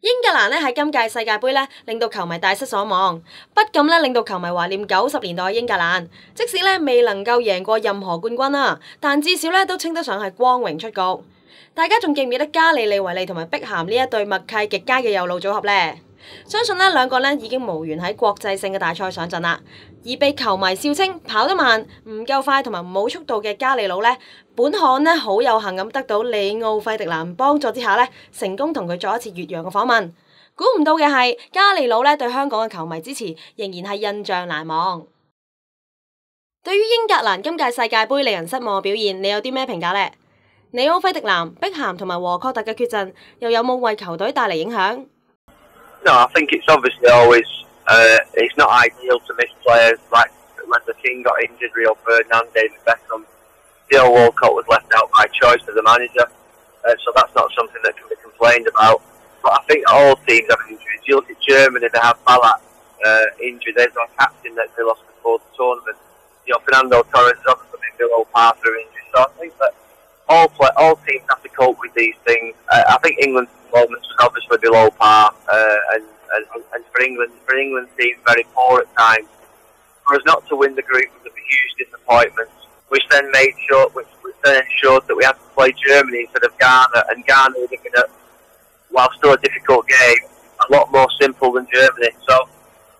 英格蘭咧喺今屆世界盃咧令到球迷大失所望，不禁咧令到球迷懷念90年代嘅英格蘭。即使咧未能夠贏過任何冠軍啦，但至少咧都稱得上係光榮出局。大家仲記唔記得加利尼維利同埋碧咸呢一對默契極佳嘅右路組合呢？相信咧兩個咧已經無緣喺國際性嘅大賽上陣啦。而被球迷笑稱跑得慢、唔夠快同埋冇速度嘅加利佬咧，本刊咧好有幸咁得到里奧費迪南幫助之下咧，成功同佢做一次越洋嘅訪問。估唔到嘅係加利佬咧對香港嘅球迷支持仍然係印象難忘。對於英格蘭今屆世界盃令人失望嘅表現，你有啲咩評價呢？里奧費迪南、碧咸同埋禾確特嘅缺陣，又有冇為球隊帶嚟影響？ No, I think it's obviously always it's not ideal to miss players like when the King got injured, Rio Ferdinand, David Beckham, Theo Walcott was left out by choice as a manager, so that's not something that can be complained about. But I think all teams have injuries. You look at Germany, they have Ballack injured. There's our captain that they lost before the tournament. You know, Fernando Torres has obviously been below par through injury. So I think that all teams have to cope with these things. I think England's performance was obviously below par, and for England seemed very poor at times. For us not to win the group was a huge disappointment, which then ensured that we had to play Germany instead of Ghana, and Ghana were looking at, while still a difficult game, a lot more simple than Germany. So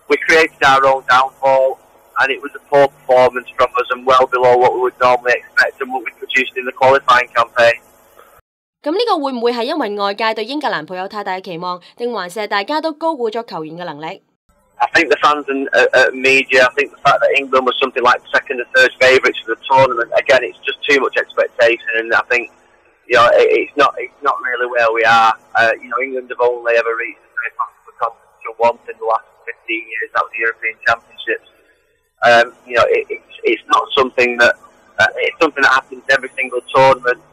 we created our own downfall, and it was a poor performance from us and well below what we would normally expect and what we produced in the qualifying campaign. 咁呢個會唔會係因為外界對英格蘭抱有太大嘅期望，定還是係大家都高估咗球員嘅能力？ I think the fans and media, I think the fact that England was something like second or third favourites for the tournament, again, it's just too much expectation, and I think, you know, it's not really where we are. You know, England have only ever reached the competition once in the last 15 years, that was the European Championships. You know, it's not something that it's something that happens every single tournament.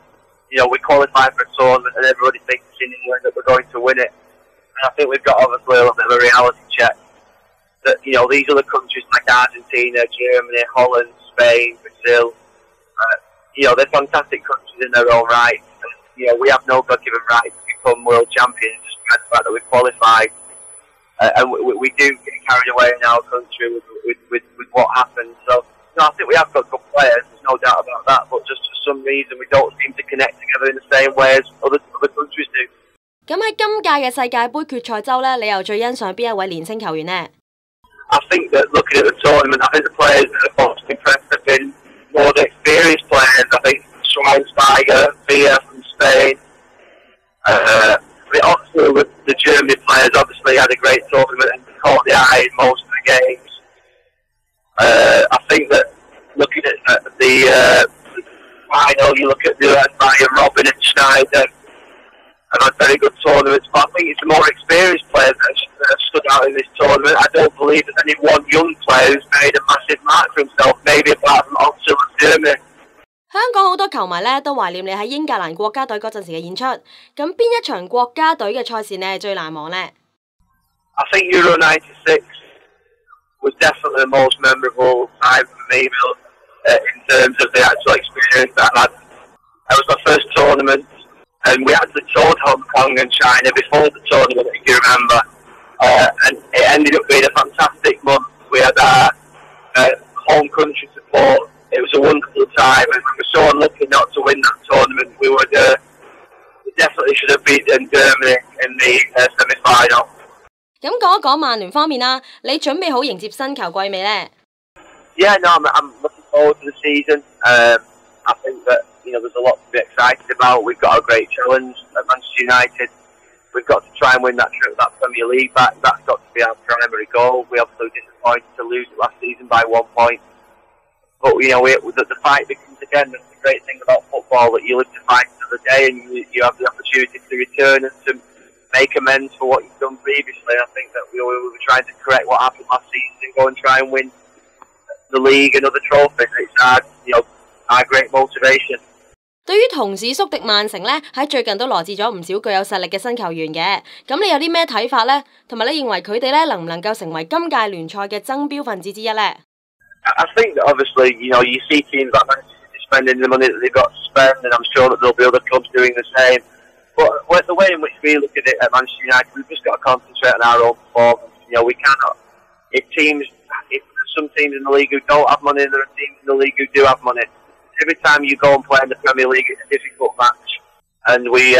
You know, we qualify for a tournament and everybody thinks in England that we're going to win it. And I think we've got obviously a little bit of a reality check that, you know, these other countries like Argentina, Germany, Holland, Spain, Brazil, you know, they're fantastic countries in their own right. And, you know, we have no God-given right to become world champions just by the fact that we qualified. And we do get carried away in our country with what happened. So, no, I think we have got good players, there's no doubt about that, but just for some reason we don't seem to connect together in the same way as other countries do. 咁喺今屆嘅世界盃決賽周咧，你又最欣賞邊一位年輕球員呢？ I think that looking at the tournament, I think the players that have most impressed have been more the experienced players. I think Schweinsteiger, Villa from Spain, the Germany players obviously had a great tournament and caught the eye in most of the games. I think that looking at the final, you look at the Robin and Schneider, and had very good tournaments, but I think it's the more experienced players that have stood out in this tournament. I don't believe there's any one young player who's made a massive mark for himself, maybe apart from Oxford and Germany. 香港好多球迷咧都懷念你喺英格蘭國家隊嗰陣時嘅演出，咁邊一場國家隊嘅賽事你係最難忘呢？ I think Euro '96 was definitely the most memorable time for me, in terms of the actual experience that I had. It was my first tournament, and we actually toured Hong Kong and China before the tournament, if you remember. And it ended up being a fantastic month. We had our home country support. It was a wonderful time, and we were so unlucky not to win that tournament. We definitely should have beaten Germany in the semi-final. 咁講一講曼聯方面啦，你準備好迎接新球季未呢？ Yeah, no, I'm looking forward to the season. I think that, you know, there's a lot to be excited about. We've got a great challenge at Manchester United. We've got to try and win that Premier League back. That's got to be our primary goal. We obviously were disappointed to lose it last season by 1 point. But, you know, the fight begins again. That's the great thing about football, that you live to fight another day and you have the opportunity to return and to make amends for what you've done previously. I think that we were trying to correct what happened last season and go and try and win the league and other trophies. It's our great motivation. 對於同市宿敵曼城咧，喺最近都羅致咗唔少具有實力嘅新球員嘅，咁你有啲咩睇法呢？同埋你認為佢哋咧能唔能夠成為今屆聯賽嘅爭標分子之一呢？ I think that obviously, you know, you see teams like Manchester City spending the money that they've got to spend, and I'm sure that there'll be other clubs doing the same. But the way in which we look at it at Manchester United, we've just got to concentrate on our own performance. You know, we cannot. If there's some teams in the league who don't have money, there are teams in the league who do have money. Every time you go and play in the Premier League, it's a difficult match, and we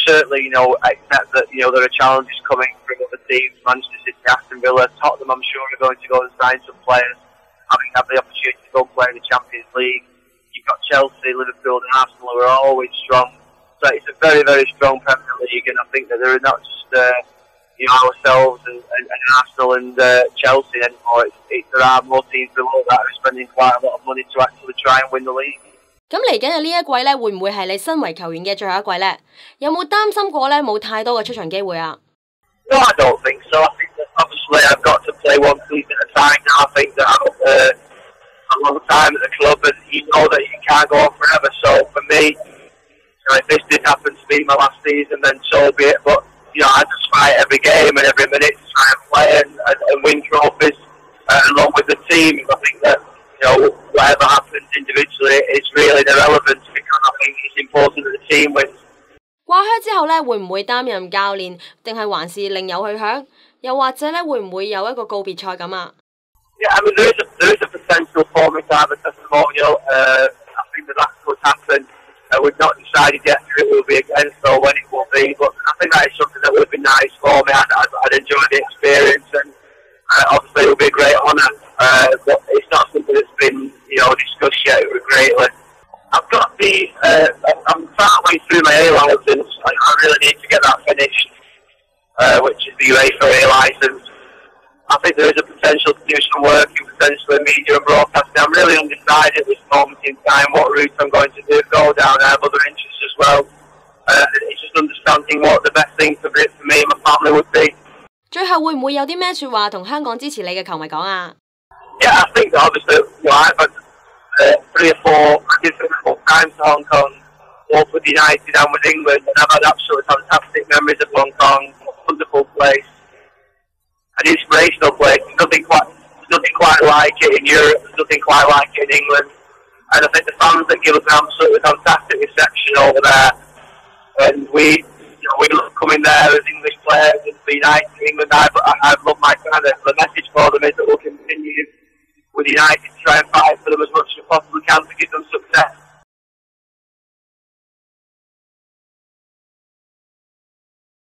certainly, you know, accept that, you know, there are challenges coming from other teams. Manchester City, Aston Villa, Tottenham, I'm sure, are going to go and sign some players, having had the opportunity to go and play in the Champions League. You've got Chelsea, Liverpool and Arsenal who are always strong. So it's a very, very strong Premier League, and I think that there are not just you know, ourselves and Arsenal and Chelsea anymore. There are more teams below that are spending quite a lot of money to actually try and win the league. 咁嚟緊嘅呢一季咧，會唔會係你身為球員嘅最後一季咧？有冇擔心過咧冇太多嘅出場機會啊 No, I don't think so. I think that obviously I've got to play one season at a time now. I think that I'm a long time at the club, and you know that you can't go on forever. So for me, you know, if this did happen to be my last season, then so be it. But you know, I just fight every game and every minute to try and play and win trophies along with the team. I think that, you know, whatever happens individually is really irrelevant because I think it's important that the team wins. 掛靴之後咧，會唔會擔任教練，定係還是另有去向？又或者咧，會唔會有一個告別賽咁啊 Yeah, I mean there is a potential for me to have a testimonial. I think that could happen. We've not decided yet who it will be against or when it will be, but I think that is something that would be nice for me. I'd enjoy the experience, and obviously it would be a great honour. But it's not something that's been, you know, discussed yet greatly. I've got I'm partway through my A licence. I really need to get that finished, which is the UEFA A licence. I think there is a potential to do some work in potentially media and broadcasting. I'm really undecided at this moment in time what route I'm going to go down. I have other interests as well. It's just understanding what the best thing for me and my family would be. 最後會唔會有啲咩説話同香港支持你嘅球迷講啊 Yeah, I think that obviously, you know, I've had 3 or 4 difficult times to Hong Kong, both with United and with England, and I've had absolutely fantastic memories of Hong Kong. Wonderful place. An inspirational place. There's nothing quite like it in Europe. There's nothing quite like it in England. And I think the fans that give us an absolutely fantastic reception over there. And we love coming there as English players and for United in England. I've loved my time. The message for them is that we'll continue with United to try and fight for them as much